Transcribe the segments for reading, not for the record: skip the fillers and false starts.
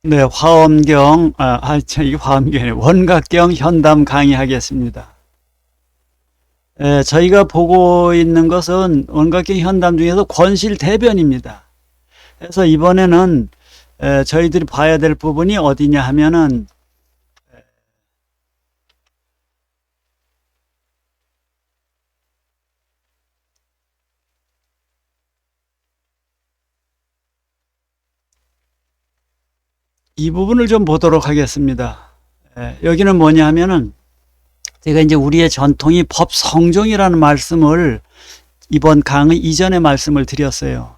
네, 이게 화엄경이 원각경 현담 강의하겠습니다. 저희가 보고 있는 것은 원각경 현담 중에서 권실대변입니다. 그래서 이번에는 저희들이 봐야 될 부분이 어디냐 하면은 이 부분을 좀 보도록 하겠습니다. 여기는 뭐냐 하면은 제가 이제 우리의 전통이 법성종이라는 말씀을 이번 강의 이전에 말씀을 드렸어요.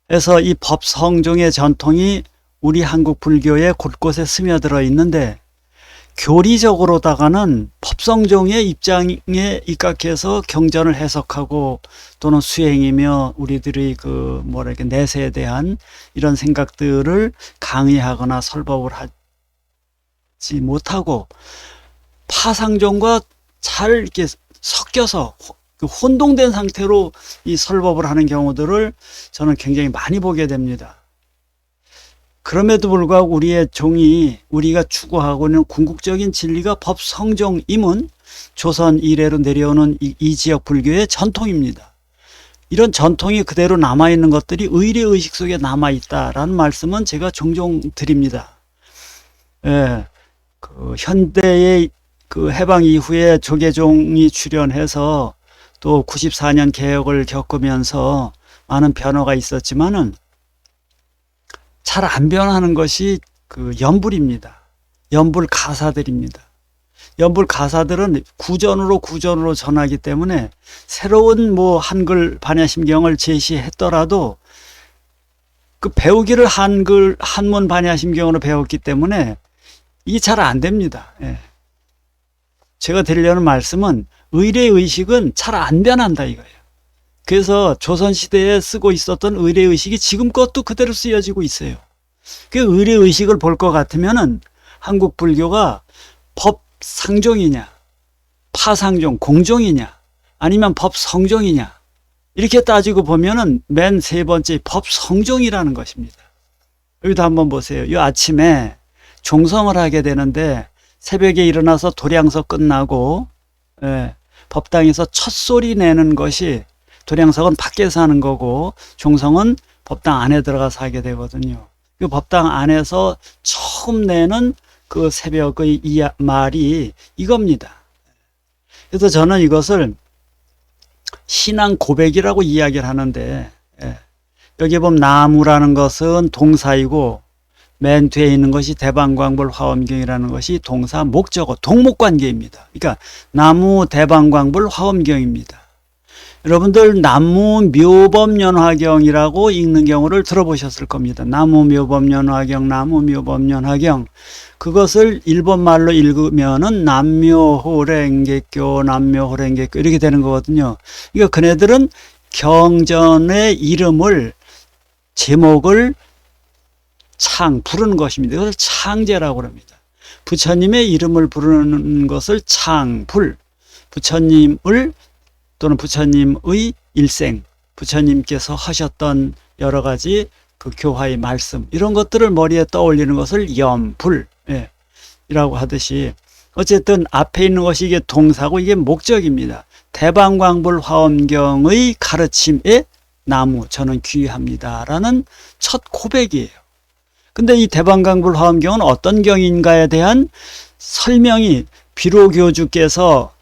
그래서 이 법성종의 전통이 우리 한국 불교에 곳곳에 스며들어 있는데 교리적으로다가는 법성종의 입장에 입각해서 경전을 해석하고 또는 수행이며 우리들의 내세에 대한 이런 생각들을 강의하거나 설법을 하지 못하고 파상종과 잘 이렇게 섞여서 혼동된 상태로 이 설법을 하는 경우들을 저는 굉장히 많이 보게 됩니다. 그럼에도 불구하고 우리의 종이 우리가 추구하고 있는 궁극적인 진리가 법성종임은 조선 이래로 내려오는 이 지역 불교의 전통입니다. 이런 전통이 그대로 남아있는 것들이 의례의식 속에 남아있다라는 말씀은 제가 종종 드립니다. 현대의 해방 이후에 조계종이 출현해서 또 94년 개혁을 겪으면서 많은 변화가 있었지만은 잘 안 변하는 것이 연불입니다. 연불 가사들입니다. 연불 가사들은 구전으로 전하기 때문에 새로운 한글 반야심경을 제시했더라도 배우기를 한문 반야심경으로 배웠기 때문에 이게 잘 안 됩니다. 제가 드리려는 말씀은 의례의식은 잘 안 변한다 이거예요. 그래서 조선시대에 쓰고 있었던 의례의식이 지금 것도 그대로 쓰여지고 있어요. 그 의례의식을 볼 것 같으면은 한국 불교가 법상종이냐, 파상종, 공종이냐, 아니면 법성종이냐, 이렇게 따지고 보면은 맨 세 번째 법성종이라는 것입니다. 여기도 한번 보세요. 이 아침에 종성을 하게 되는데 새벽에 일어나서 도량서 끝나고 법당에서 첫 소리 내는 것이 도량석은 밖에서 하는 거고 종성은 법당 안에 들어가서 하게 되거든요. 그 법당 안에서 처음 내는 그 새벽의 말이 이겁니다. 그래서 저는 이것을 신앙 고백이라고 이야기를 하는데 여기 보면 나무라는 것은 동사이고 맨 뒤에 있는 것이 대방광불 화엄경이라는 것이 동사 목적어 동목관계입니다. 그러니까 나무 대방광불 화엄경입니다. 여러분들 나무묘법연화경이라고 읽는 경우를 들어보셨을 겁니다. 나무묘법연화경, 나무묘법연화경. 그것을 일본말로 읽으면은 남묘호랭개교, 남묘호랭개교 이렇게 되는 거거든요. 그러니까 그네들은 경전의 이름을 제목을 부르는 것입니다. 이것을 창제라고 합니다. 부처님의 이름을 부르는 것을 창불, 부처님을 또는 부처님의 일생, 부처님께서 하셨던 여러 가지 교화의 말씀, 이런 것들을 머리에 떠올리는 것을 염불, 이라고 하듯이 어쨌든 앞에 있는 것이 이게 동사고 이게 목적입니다. 대방광불 화엄경의 가르침에 나무, 저는 귀합니다라는 첫 고백이에요. 근데 이 대방광불 화엄경은 어떤 경인가에 대한 설명이 비로교주께서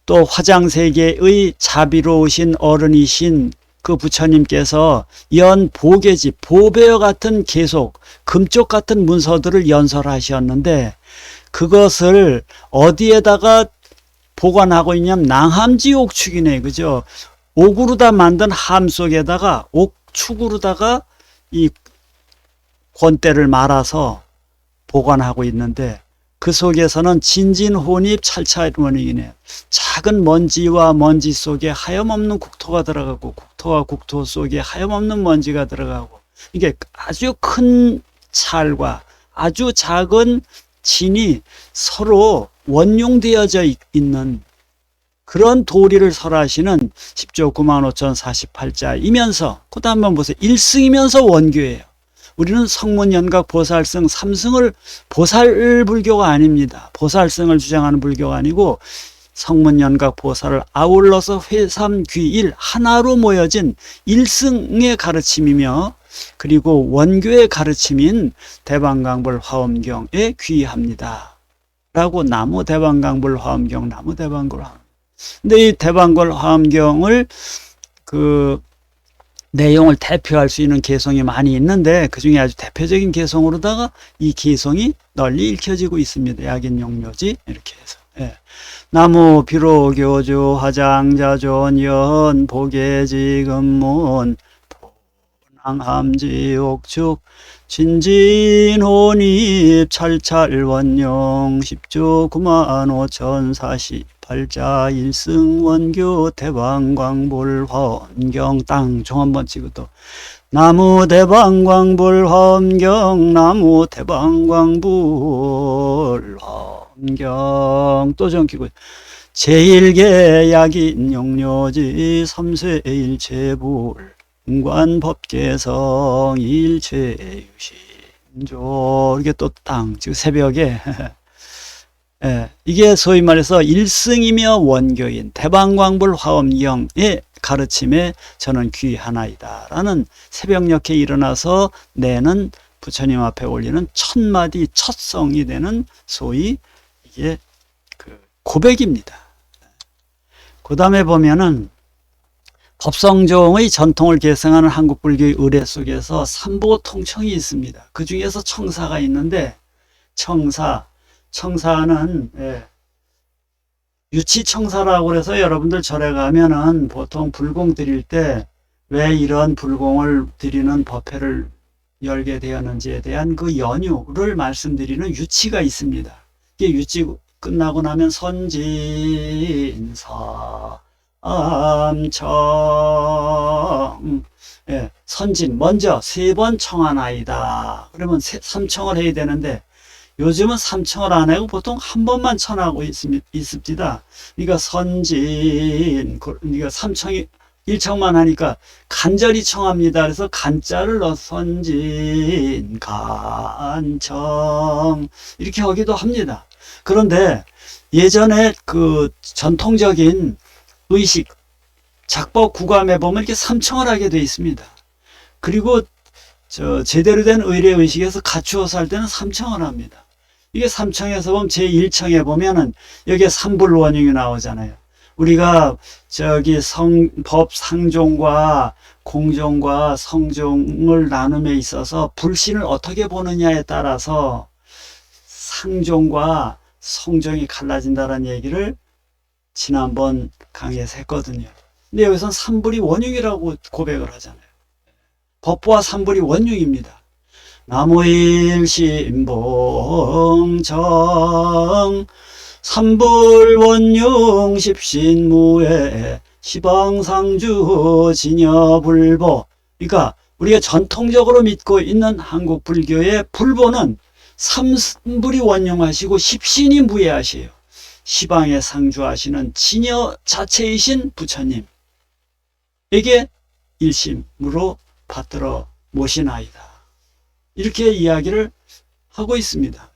또 화장세계의 자비로우신 어른이신 그 부처님께서 연보계지, 보배와 같은 계속, 금쪽 같은 문서들을 연설하셨는데 그것을 어디에다가 보관하고 있냐면 낭함지 옥축이네, 그죠? 옥으로다 만든 함 속에다가 옥축으로다가 이 권대를 말아서 보관하고 있는데 그 속에서는 진진혼입 찰찰원이네. 작은 먼지와 먼지 속에 하염없는 국토가 들어가고 국토와 국토 속에 하염없는 먼지가 들어가고 이게 아주 큰 찰과 아주 작은 진이 서로 원용되어져 있는 그런 도리를 설하시는 10조 95,048자이면서 그다음 한번 보세요. 일승이면서 원교예요. 우리는 성문연각 보살승 삼승을 보살 불교가 아닙니다. 보살승을 주장하는 불교가 아니고 성문연각 보살을 아울러서 회삼귀일 하나로 모여진 일승의 가르침이며 그리고 원교의 가르침인 대방강불 화엄경에 귀의합니다. 라고 나무 대방강불 화엄경, 나무 대방불 화엄경. 근데 이 대방불 화엄경을 그 내용을 대표할 수 있는 개성이 많이 있는데 그 중에 아주 대표적인 개성으로다가 이 개성이 널리 읽혀지고 있습니다. 약인용묘지 이렇게 해서. 예. 나무 비로교주 화장자존 연 보계지금문 도낭함지옥축 진진혼입 찰찰원용 10조 95,048자 일승원교 대방광불 화엄경 땅 종 한번 찍어 또 나무 대방광불 화엄경 나무 대방광불 화엄경 또 좀 끼고 제1계 약인 용료지 삼세일체불 관법계성 일체유신조 이게 또 땅 지금 새벽에 예, 이게 소위 말해서 일승이며 원교인 대방광불 화엄경의 가르침에 저는 귀하나이다 라는 새벽녘에 일어나서 내는 부처님 앞에 올리는 첫마디 첫성이 되는 소위 이게 그 고백입니다. 그 다음에 보면은 법성종의 전통을 계승하는 한국 불교의 의례 속에서 삼보통청이 있습니다. 그 중에서 청사가 있는데 청사는 유치청사라고 그래서 여러분들 절에 가면은 보통 불공 드릴 때 왜 이런 불공을 드리는 법회를 열게 되었는지에 대한 그 연유를 말씀드리는 유치가 있습니다. 이게 유치 끝나고 나면 선진사 암청 선진 먼저 3번 청하나이다. 그러면 3청을 해야 되는데 요즘은 3청을 안 하고 보통 한 번만 청하고 있습니다. 그러니까 선진 그러니까 3청이 1청만 하니까 간절히 청합니다. 그래서 간자를 넣어 선진 간청 이렇게 하기도 합니다. 그런데 예전에 그 전통적인 의식, 작법 구감에 보면 이렇게 3청을 하게 되어 있습니다. 그리고 제대로 된 의례 의식에서 갖추어서 할 때는 3청을 합니다. 이게 3청에서 보면 제1청에 보면은 여기에 삼불원용이 나오잖아요. 우리가 법 상종과 공종과 성종을 나눔에 있어서 불신을 어떻게 보느냐에 따라서 상종과 성종이 갈라진다는 얘기를 지난번 강의에서 했거든요. 근데 여기서는 삼불이 원흉이라고 고백을 하잖아요. 법보와 삼불이 원흉입니다. 나무일신봉정 삼불원용 십신무에 시방상주 진여불보. 그러니까 우리가 전통적으로 믿고 있는 한국 불교의 불보는 삼불이 원용하시고 십신이 무예하시에요. 시방에 상주하시는 진여 자체이신 부처님에게 일심으로 받들어 모시나이다. 이렇게 이야기를 하고 있습니다.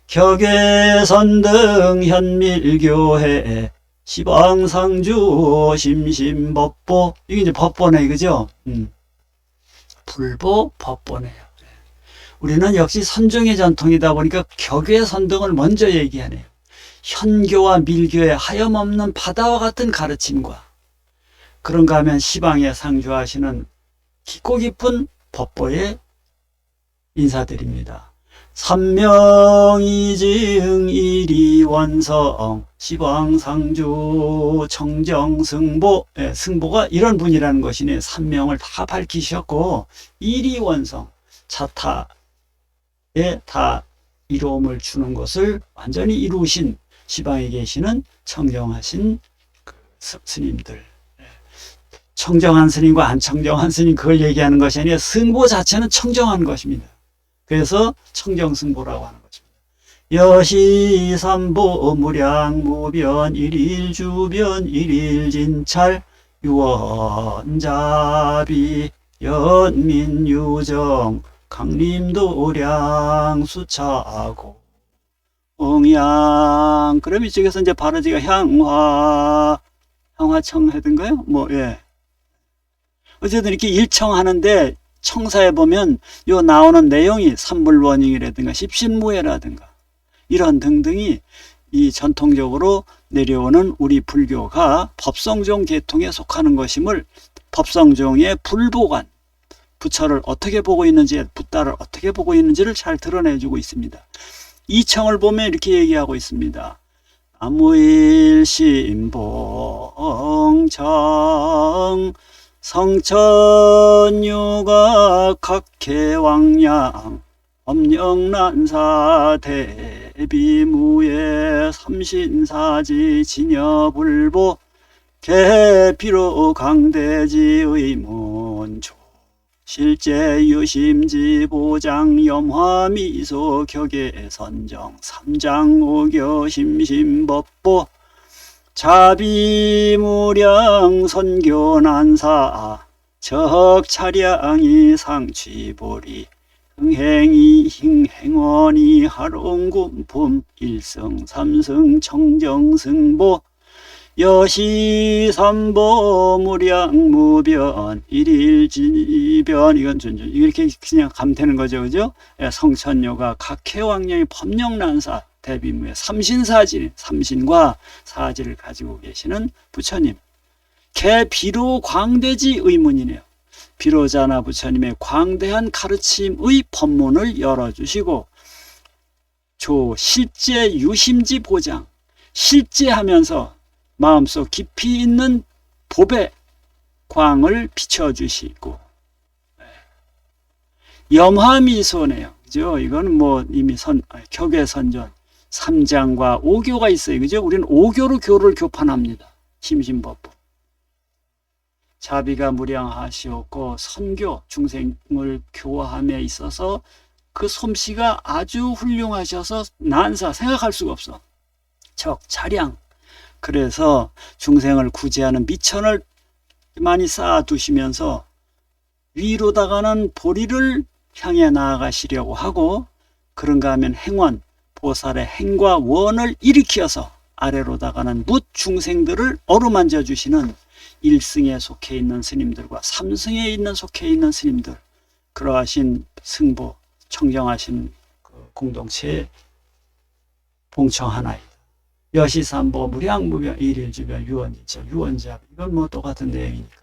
격외선등 현밀교회 시방상주 심심법보 이게 이제 법보네 그죠? 불보 법보네요. 우리는 역시 선종의 전통이다 보니까 격외선등을 먼저 얘기하네요. 현교와 밀교의 하염없는 바다와 같은 가르침과 그런가 하면 시방에 상주하시는 깊고 깊은 법보에 인사드립니다. 삼명이증 일이원성 시방상주 청정승보 승보가 이런 분이라는 것이네. 삼명을 다 밝히셨고 일이원성 차타에 다 이로움을 주는 것을 완전히 이루신 시방에 계시는 청정하신 그 스님들 청정한 스님과 안 청정한 스님 그걸 얘기하는 것이 아니라 승보 자체는 청정한 것입니다. 그래서 청정승보라고 하는 것입니다. 여시삼보 무량무변 일일주변 일일진찰 유원자비 연민유정 강림도량 수차고 옹양. 그럼 이쪽에서 이제 바라지가 향화청 하던가요? 뭐, 예. 어쨌든 이렇게 일청하는데 청사에 보면 요 나오는 내용이 삼불원잉이라든가 십신무예라든가 이런 등등이 이 전통적으로 내려오는 우리 불교가 법성종 계통에 속하는 것임을 법성종의 불보관, 부처를 어떻게 보고 있는지, 붓다를 어떻게 보고 있는지를 잘 드러내주고 있습니다. 이 청을 보면 이렇게 얘기하고 있습니다. 나무일신봉청 성천유가 각해왕양 엄영난사 대비무예 삼신사지 진여불보 개피로 강대지의 문조 실제 유심지 보장 염화미소 격예선정 삼장오교 심심법보 자비무량 선교난사 적차량이 상취보리 흥행이 행원이 하롱군품 일승 삼승 청정승보 여시삼보 무량무변 일일지변. 이건 이렇게 그냥 감되는 거죠, 그죠? 성천요가 각해왕령의 법령난사 대비무의 삼신사지, 삼신과 사지를 가지고 계시는 부처님. 개비로 광대지 의문이네요. 비로자나 부처님의 광대한 가르침의 법문을 열어주시고 조 실제 유심지 보장, 실제하면서 마음속 깊이 있는 법의 광을 비춰주시고 염화미소네요. 그죠? 이거는 뭐 이미 격예선전 삼장과 오교가 있어요. 그죠? 우리는 오교로 교를 교판합니다. 심심법부. 자비가 무량하시었고 선교 중생을 교화함에 있어서 그 솜씨가 아주 훌륭하셔서 난사 생각할 수가 없어. 적차량. 그래서 중생을 구제하는 미천을 많이 쌓아두시면서 위로다가는 보리를 향해 나아가시려고 하고 그런가 하면 행원, 보살의 행과 원을 일으켜서 아래로다가는 뭇 중생들을 어루만져 주시는 1승에 속해 있는 스님들과 3승에 있는 속해 있는 스님들, 그러하신 승보, 청정하신 공동체의 봉청 하나이다. 여시삼보 무량무변 일일주변 유언지처 유언자. 이건 뭐 똑같은 내용이니까.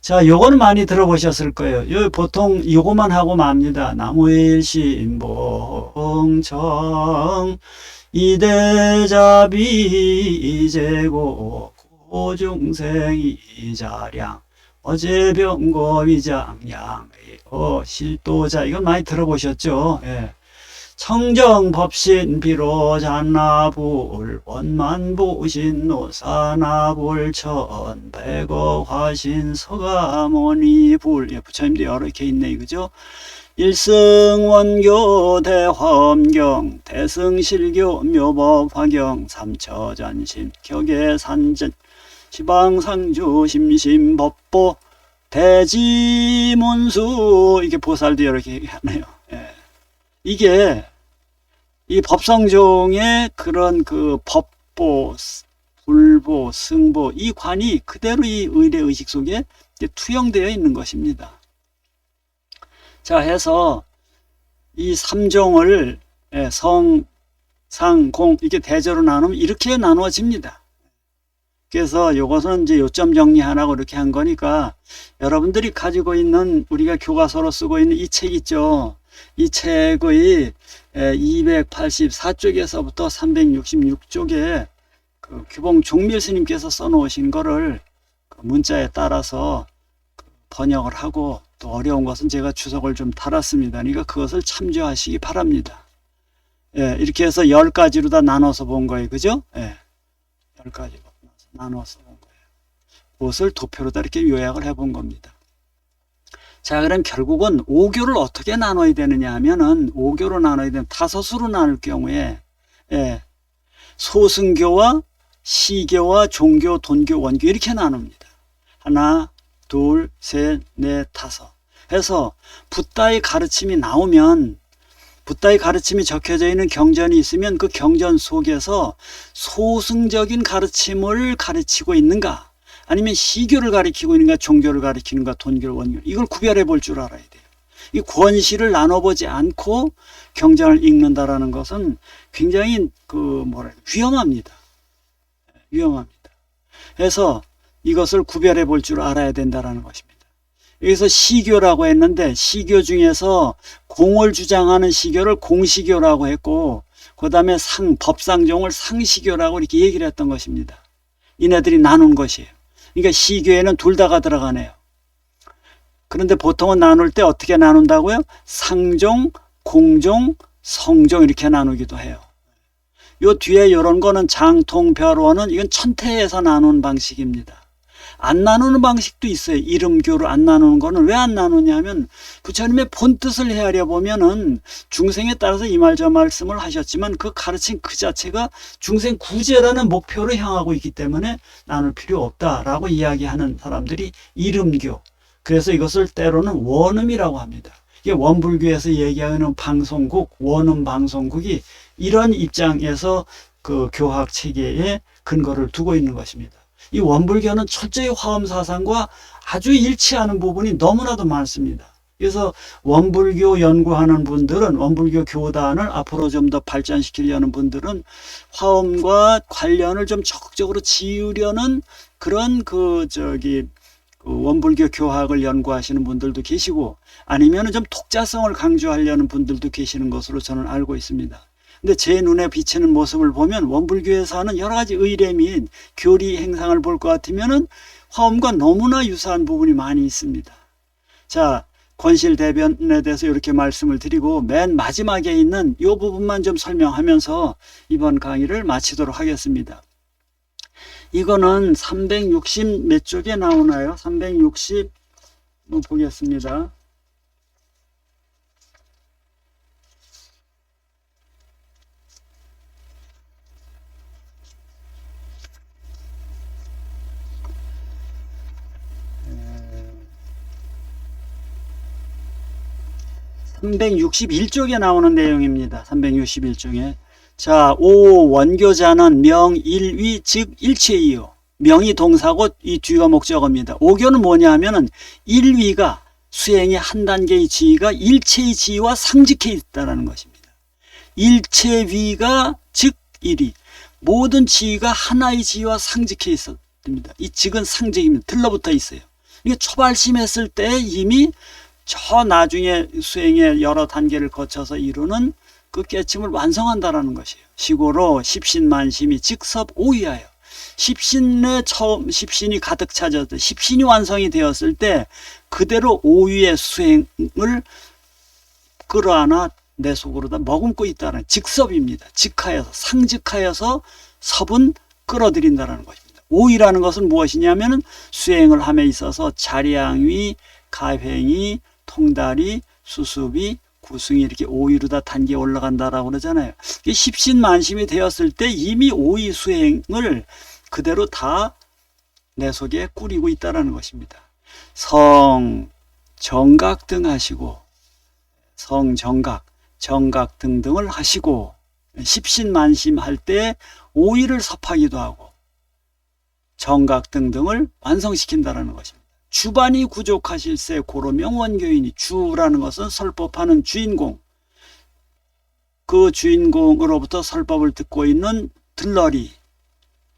자, 요거는 많이 들어보셨을 거예요. 요 보통 요거만 하고 맙니다. 나무일신봉청 이대자비 이제고 고중생이자량 어제병고위장양 실도자. 이건 많이 들어보셨죠? 예. 청정법신 비로잔나불 원만보신노사나불 천백어화신 서가모니불. 예, 부처님도 여러 개 있네, 그죠? 일승원교 대화엄경 대승실교 묘법화경 삼처전신 격예산전 지방상주 심심법보 대지문수. 이게 보살도 여러 개 하네요. 예. 이게 이 법성종의 그런 그 법보, 불보, 승보 이 관이 그대로 이 의례의식 속에 투영되어 있는 것입니다. 자, 해서 이 삼종을 성, 상, 공 이렇게 대조로 나누면 이렇게 나누어집니다. 그래서 이것은 이제 요점 정리하라고 이렇게 한 거니까 여러분들이 가지고 있는 우리가 교과서로 쓰고 있는 이 책 있죠. 이 책의 284쪽에서부터 366쪽에 그 규봉 종밀 스님께서 써놓으신 거를 문자에 따라서 번역을 하고 또 어려운 것은 제가 주석을 좀 달았습니다. 그러니까 그것을 참조하시기 바랍니다. 예, 이렇게 해서 10가지로 다 나눠서 본 거예요. 그죠? 예, 10가지로 나눠서 본 거예요. 그것을 도표로 다 이렇게 요약을 해본 겁니다. 자, 그럼 결국은 5교를 어떻게 나눠야 되느냐 하면은 5교로 나눠야 되는 다섯으로 나눌 경우에 소승교와 시교와 종교, 돈교, 원교 이렇게 나눕니다. 하나, 둘, 셋, 넷, 다섯. 해서 붓다의 가르침이 나오면, 붓다의 가르침이 적혀져 있는 경전이 있으면 그 경전 속에서 소승적인 가르침을 가르치고 있는가, 아니면 시교를 가르치고 있는가, 종교를 가르치는가, 돈교를, 원교, 이걸 구별해 볼 줄 알아야 돼요. 이 권시를 나눠보지 않고 경전을 읽는다라는 것은 굉장히 위험합니다. 위험합니다. 그래서 이것을 구별해 볼 줄 알아야 된다라는 것입니다. 여기서 시교라고 했는데, 시교 중에서 공을 주장하는 시교를 공시교라고 했고, 그 다음에 법상종을 상시교라고 이렇게 얘기를 했던 것입니다. 이네들이 나눈 것이에요. 그러니까 시교에는 둘 다가 들어가네요. 그런데 보통은 나눌 때 어떻게 나눈다고요? 상종, 공종, 성종 이렇게 나누기도 해요. 요 뒤에 이런 거는 장통별원은 이건 천태에서 나눈 방식입니다. 안 나누는 방식도 있어요. 이름교로 안 나누는 거는 왜 안 나누냐면, 부처님의 본뜻을 헤아려 보면은 중생에 따라서 이 말 저 말씀을 하셨지만 그 가르침 그 자체가 중생 구제라는 목표로 향하고 있기 때문에 나눌 필요 없다라고 이야기하는 사람들이 이름교. 그래서 이것을 때로는 원음이라고 합니다. 이게 원불교에서 얘기하는 방송국, 원음 방송국이 이런 입장에서 그 교학 체계에 근거를 두고 있는 것입니다. 이 원불교는 철저히 화엄 사상과 아주 일치하는 부분이 너무나도 많습니다. 그래서 원불교 연구하는 분들은, 원불교 교단을 앞으로 좀 더 발전시키려는 분들은 화엄과 관련을 좀 적극적으로 지으려는 그런 원불교 교학을 연구하시는 분들도 계시고, 아니면 좀 독자성을 강조하려는 분들도 계시는 것으로 저는 알고 있습니다. 근데 제 눈에 비치는 모습을 보면 원불교에서 하는 여러 가지 의례 및 교리 행상을 볼 것 같으면은 화엄과 너무나 유사한 부분이 많이 있습니다. 자, 권실대변에 대해서 이렇게 말씀을 드리고, 맨 마지막에 있는 이 부분만 좀 설명하면서 이번 강의를 마치도록 하겠습니다. 이거는 360 몇 쪽에 나오나요? 360 보겠습니다. 네. 361쪽에 나오는 내용입니다. 361쪽에. 자, 오 원교자는 명일위 즉 일체이요. 명이 동사고 이 뒤가 목적어입니다. 오교는 뭐냐 하면은 일위가, 수행의 한 단계의 지위가 일체의 지위와 상직해 있다는 것입니다. 일체위가 즉 일위. 모든 지위가 하나의 지위와 상직해 있습니다. 이 즉은 상직입니다. 들러붙어 있어요. 이게 초발심했을 때 이미 저 나중에 수행의 여러 단계를 거쳐서 이루는 그 깨침을 완성한다라는 것이에요. 시고로 십신만심이 즉섭 오이하여. 십신의 처음 십신이 가득 차졌을 때, 십신이 완성이 되었을 때 그대로 오유의 수행을 끌어안아 내 속으로다 머금고 있다는 직섭입니다. 직하여서, 상직하여서 섭은 끌어들인다는 것입니다. 오이라는 것은 무엇이냐면은 수행을 함에 있어서 자량위, 가횡이, 통달이, 수습이, 구승이 이렇게 오이로 다 단계에 올라간다라고 그러잖아요. 십신만심이 되었을 때 이미 오이 수행을 그대로 다 내 속에 꾸리고 있다는 것입니다. 성, 정각 등 하시고, 성, 정각 등등을 하시고, 십신만심 할 때 오이를 섭하기도 하고, 정각 등등을 완성시킨다는 것입니다. 주반이 구족하실세 고로명 원교인이, 주라는 것은 설법하는 주인공, 그 주인공으로부터 설법을 듣고 있는 들러리,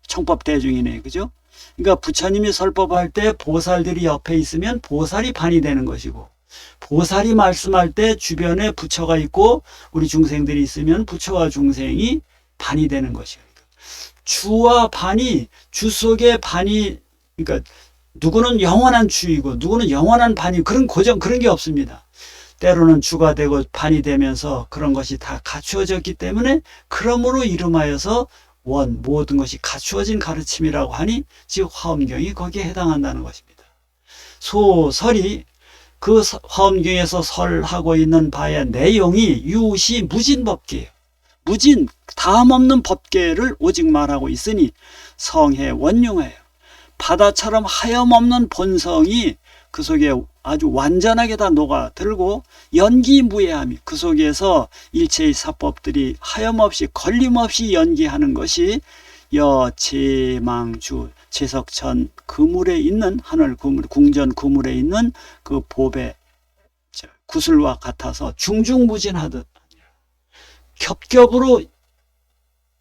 청법대중이네, 그죠? 그러니까 부처님이 설법할 때 보살들이 옆에 있으면 보살이 반이 되는 것이고, 보살이 말씀할 때 주변에 부처가 있고 우리 중생들이 있으면 부처와 중생이 반이 되는 것이에요. 주와 반이, 주 속에 반이, 그러니까 누구는 영원한 주이고 누구는 영원한 반이, 그런 고정, 그런 게 없습니다. 때로는 주가 되고 반이 되면서 그런 것이 다 갖추어졌기 때문에, 그러므로 이름하여서 원, 모든 것이 갖추어진 가르침이라고 하니 즉 화엄경이 거기에 해당한다는 것입니다. 소설이 그 화엄경에서 설하고 있는 바의 내용이 유시 무진법계예요. 무진, 다음 없는 법계를 오직 말하고 있으니 성해 원흉해요. 바다처럼 하염없는 본성이 그 속에 아주 완전하게 다 녹아들고 연기무예함이 그 속에서 일체의 사법들이 하염없이 걸림없이 연기하는 것이 여제망주 제석천 그물에 있는 하늘 그물 궁전 그물에 있는 그 보배 구슬과 같아서 중중무진하듯 겹겹으로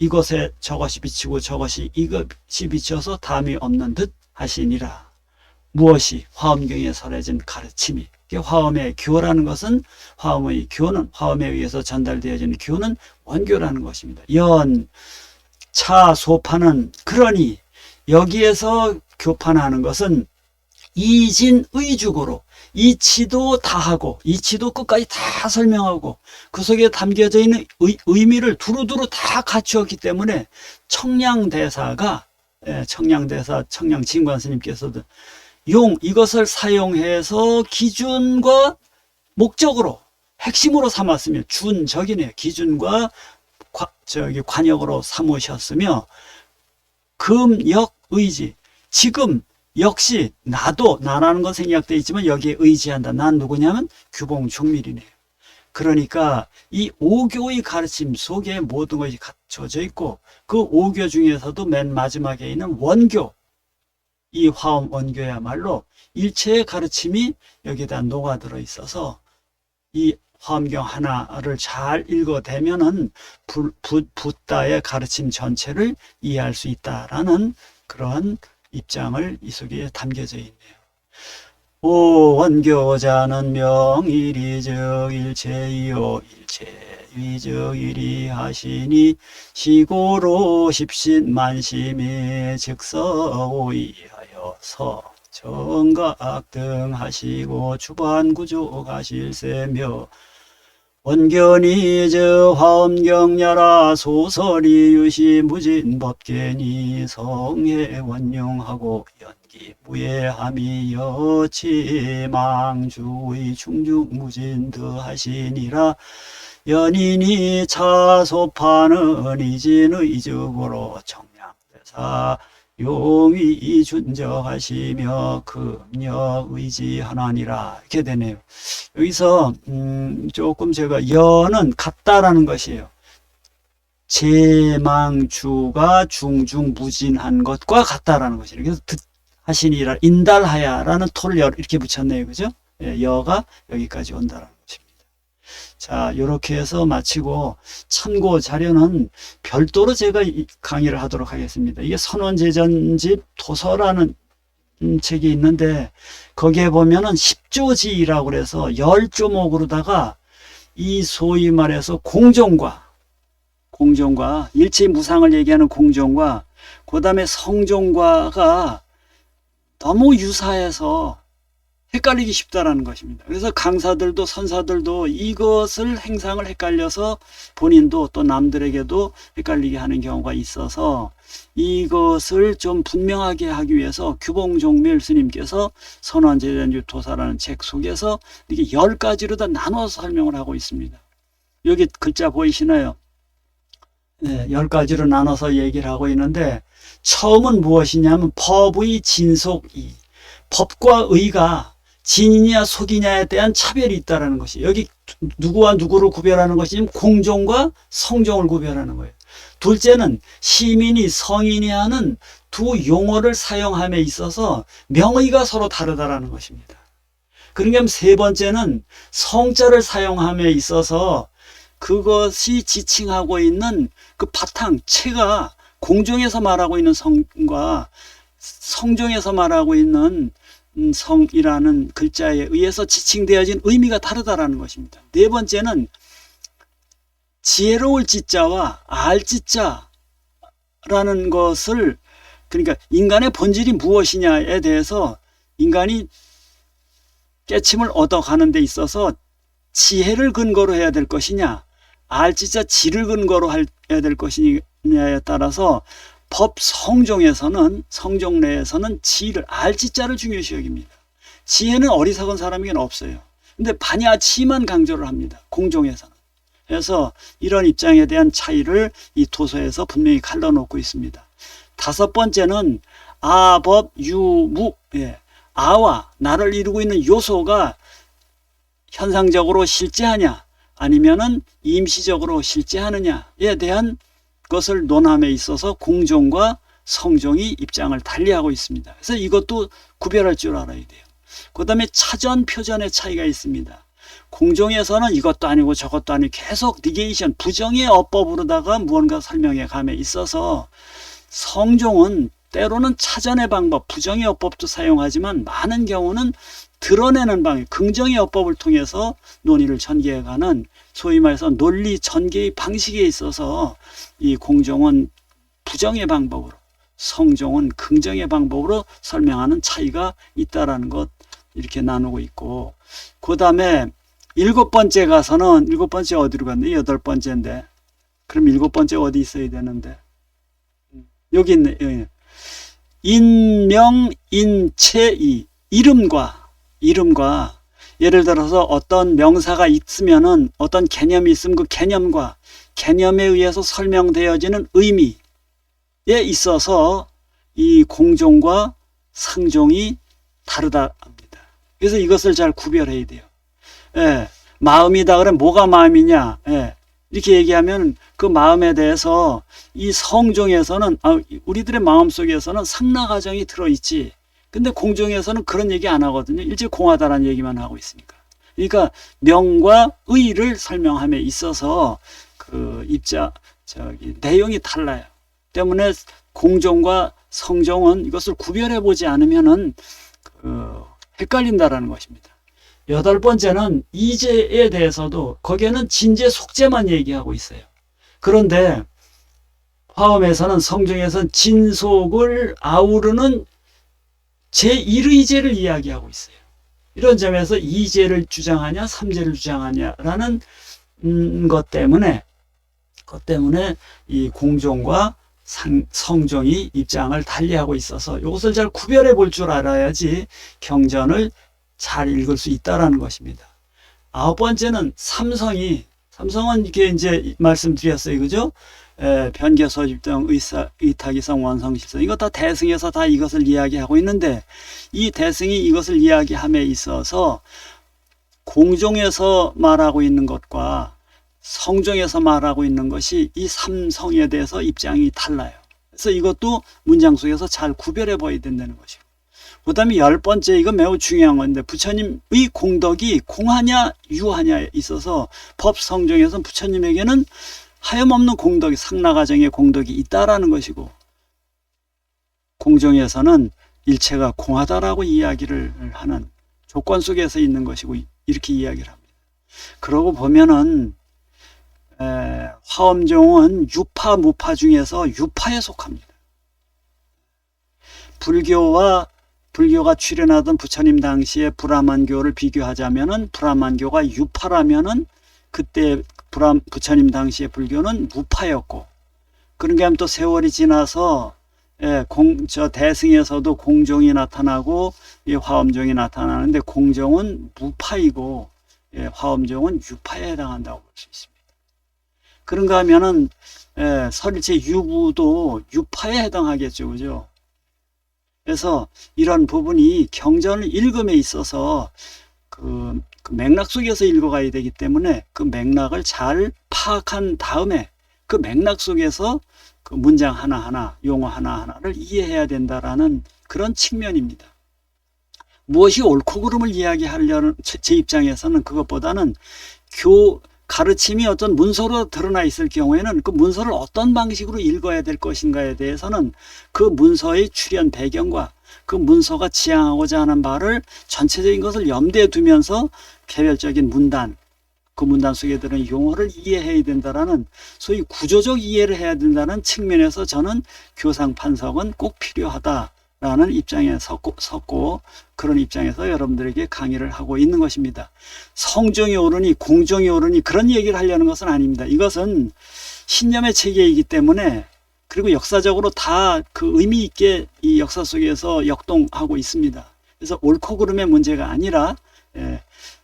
이것에 저것이 비치고 저것이 이것이 비쳐서 담이 없는 듯 하시니라. 무엇이 화엄경에 설해진 가르침이, 화엄의 교라는 것은 화엄의 교는 화엄에 의해서 전달되어지는 교는 원교라는 것입니다. 연, 차, 소파는 그러니 여기에서 교판하는 것은 이진의죽으로 이치도 다 하고 이치도 끝까지 다 설명하고 그 속에 담겨져 있는 의미를 두루두루 다 갖추었기 때문에 청량대사가 청량대사 청량진관 스님께서도 이것을 사용해서 기준과 목적으로 핵심으로 삼았으며 준적이네요. 기준과 관역으로 삼으셨으며 금역의지 지금 역시 나라는 건 생략되어 있지만 여기에 의지한다. 난 누구냐면 규봉중밀이네요. 그러니까 이 오교의 가르침 속에 모든 것이 갖춰져 있고 그 오교 중에서도 맨 마지막에 있는 원교, 이 화엄 원교야말로 일체의 가르침이 여기다 녹아들어 있어서 이 화엄경 하나를 잘 읽어대면은 붓다의 가르침 전체를 이해할 수 있다라는 그런 입장을 이 속에 담겨져 있네요. 오 원교자는 명일이즉 일체이요 일체위즉 일이하시니 시고로 십신만심에 즉서오이하여서 정각 등 하시고 주반구조 가실세며 원견이 저 화엄경야라 소설이 유시 무진법견이 성해 원용하고 연기 무예함이 여치망주의 충중무진드 하시니라. 연인이 차소파는 이진의적으로 청량대사 용이 준적하시며 금력의지하나니라. 이렇게 되네요. 여기서 조금 제가 연은 같다라는 것이에요. 제망주가 중중무진한 것과 같다라는 것이에요. 그래서 하시니라 인달하야라는 토를 이렇게 붙였네요. 그죠? 여가 여기까지 온다라는 것입니다. 자, 이렇게 해서 마치고 참고 자료는 별도로 제가 강의를 하도록 하겠습니다. 이게 선원제전집 도서라는 책이 있는데 거기에 보면은 10조지라고 그래서 10조목으로다가 이 소위 말해서 공종과 일체의 무상을 얘기하는 공종과 그 다음에 성종과가 너무 유사해서 헷갈리기 쉽다라는 것입니다. 그래서 강사들도 선사들도 이것을 행상을 헷갈려서 본인도 또 남들에게도 헷갈리게 하는 경우가 있어서 이것을 좀 분명하게 하기 위해서 규봉종밀 스님께서 선원제전집 도사라는 책 속에서 이렇게 10가지로 다 나눠서 설명을 하고 있습니다. 여기 글자 보이시나요? 네, 10가지로 나눠서 얘기를 하고 있는데 처음은 무엇이냐면 법의 진속이, 법과 의가 진이냐 속이냐에 대한 차별이 있다는 것이, 여기 누구와 누구를 구별하는 것이 공종과 성종을 구별하는 거예요. 둘째는 시민이 성인이 하는 두 용어를 사용함에 있어서 명의가 서로 다르다라는 것입니다. 그러니까 세 번째는 성자를 사용함에 있어서 그것이 지칭하고 있는 그 바탕, 체가 공종에서 말하고 있는 성과 성종에서 말하고 있는 성이라는 글자에 의해서 지칭되어진 의미가 다르다라는 것입니다. 네 번째는 지혜로울 지자와 알 지자라는 것을, 그러니까 인간의 본질이 무엇이냐에 대해서 인간이 깨침을 얻어가는 데 있어서 지혜를 근거로 해야 될 것이냐, 알 지자 지를 근거로 해야 될 것이냐에 따라서 법 성종에서는, 성종 내에서는 지를, 알 지자를 중요시 여깁니다. 지혜는 어리석은 사람에게는 없어요. 근데 반야치만 강조를 합니다. 공종에서는. 그래서 이런 입장에 대한 차이를 이 도서에서 분명히 갈라놓고 있습니다. 다섯 번째는 아법 유무, 아와 나를 이루고 있는 요소가 현상적으로 실제하냐 아니면은 임시적으로 실제하느냐에 대한 것을 논함에 있어서 공종과 성종이 입장을 달리하고 있습니다. 그래서 이것도 구별할 줄 알아야 돼요. 그 다음에 차전, 표전의 차이가 있습니다. 공종에서는 이것도 아니고 저것도 아니고 계속 니게이션, 부정의 어법으로다가 무언가 설명해 감에 있어서 성종은 때로는 차전의 방법, 부정의 어법도 사용하지만 많은 경우는 드러내는 방식, 긍정의 어법을 통해서 논의를 전개해가는 소위 말해서 논리 전개의 방식에 있어서 이 공종은 부정의 방법으로, 성종은 긍정의 방법으로 설명하는 차이가 있다라는 것 이렇게 나누고 있고, 그 다음에 일곱 번째 가서는, 일곱 번째 어디로 갔네? 여덟 번째인데, 그럼 일곱 번째 어디 있어야 되는데? 여기 있네. 인명, 인체이, 이름과 예를 들어서 어떤 명사가 있으면은 어떤 개념이 있으면 그 개념과 개념에 의해서 설명되어지는 의미에 있어서 이 공종과 상종이 다르다 합니다. 그래서 이것을 잘 구별해야 돼요. 예, 마음이다 그러면 뭐가 마음이냐? 예, 이렇게 얘기하면 그 마음에 대해서 이 성종에서는 우리들의 마음속에서는 상나가정이 들어있지. 근데 공종에서는 그런 얘기 안 하거든요. 일제 공하다라는 얘기만 하고 있으니까. 그러니까 명과 의를 설명함에 있어서 그 내용이 달라요. 때문에 공종과 성종은 이것을 구별해 보지 않으면은 헷갈린다라는 것입니다. 여덟 번째는 이제에 대해서도 거기에는 진제 속제만 얘기하고 있어요. 그런데 화엄에서는 성종에서는 진속을 아우르는 제1의제를 이야기하고 있어요. 이런 점에서 2제를 주장하냐 3제를 주장하냐라는 것 때문에 이 공종과 성종이 입장을 달리하고 있어서 이것을 잘 구별해 볼 줄 알아야지 경전을 잘 읽을 수 있다라는 것입니다. 아홉 번째는 삼성은 이렇게 이제 말씀드렸어요. 그죠? 변개소집등, 의타기성, 원성실성, 이거 다 대승에서 다 이것을 이야기하고 있는데, 이 대승이 이것을 이야기함에 있어서 공종에서 말하고 있는 것과 성종에서 말하고 있는 것이 이 삼성에 대해서 입장이 달라요. 그래서 이것도 문장 속에서 잘 구별해 봐야 된다는 것이고, 그 다음에 열 번째, 이거 매우 중요한 건데, 부처님의 공덕이 공하냐 유하냐에 있어서 법성종에서 부처님에게는 하염없는 공덕이, 상나가정의 공덕이 있다라는 것이고, 공종에서는 일체가 공하다라고 이야기를 하는 조건 속에서 있는 것이고, 이렇게 이야기를 합니다. 그러고 보면은 화엄종은 유파, 무파 중에서 유파에 속합니다. 불교가 출현하던 부처님 당시에 브라만교를 비교하자면은 브라만교가 유파라면은 그때 부처님 당시의 불교는 무파였고, 그런게 하면 또 세월이 지나서 대승에서도 공종이 나타나고 화엄종이 나타나는데, 공종은 무파이고 화엄종은 유파에 해당한다고 볼 수 있습니다. 그런가 하면은 설일체 유부도 유파에 해당하겠죠, 그죠? 그래서 이런 부분이 경전을 읽음에 있어서 그 맥락 속에서 읽어가야 되기 때문에 그 맥락을 잘 파악한 다음에 그 맥락 속에서 그 문장 하나하나, 용어 하나하나를 이해해야 된다라는 그런 측면입니다. 무엇이 옳고 그름을 이야기하려는 제 입장에서는 그것보다는 가르침이 어떤 문서로 드러나 있을 경우에는 그 문서를 어떤 방식으로 읽어야 될 것인가에 대해서는 그 문서의 출현 배경과 그 문서가 지향하고자 하는 바를 전체적인 것을 염두에 두면서 개별적인 문단, 그 문단 속에 들은 용어를 이해해야 된다라는 소위 구조적 이해를 해야 된다는 측면에서 저는 교상 판석은 꼭 필요하다라는 입장에 섰고 그런 입장에서 여러분들에게 강의를 하고 있는 것입니다. 성종이 옳으니 공종이 옳으니 그런 얘기를 하려는 것은 아닙니다. 이것은 신념의 체계이기 때문에, 그리고 역사적으로 다 그 의미 있게 이 역사 속에서 역동하고 있습니다. 그래서 옳고 그름의 문제가 아니라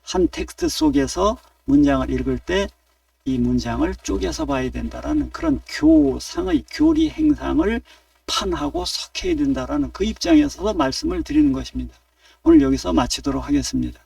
한 텍스트 속에서 문장을 읽을 때 이 문장을 쪼개서 봐야 된다라는 그런 교상의 교리 행상을 판하고 석해야 된다라는 그 입장에서 말씀을 드리는 것입니다. 오늘 여기서 마치도록 하겠습니다.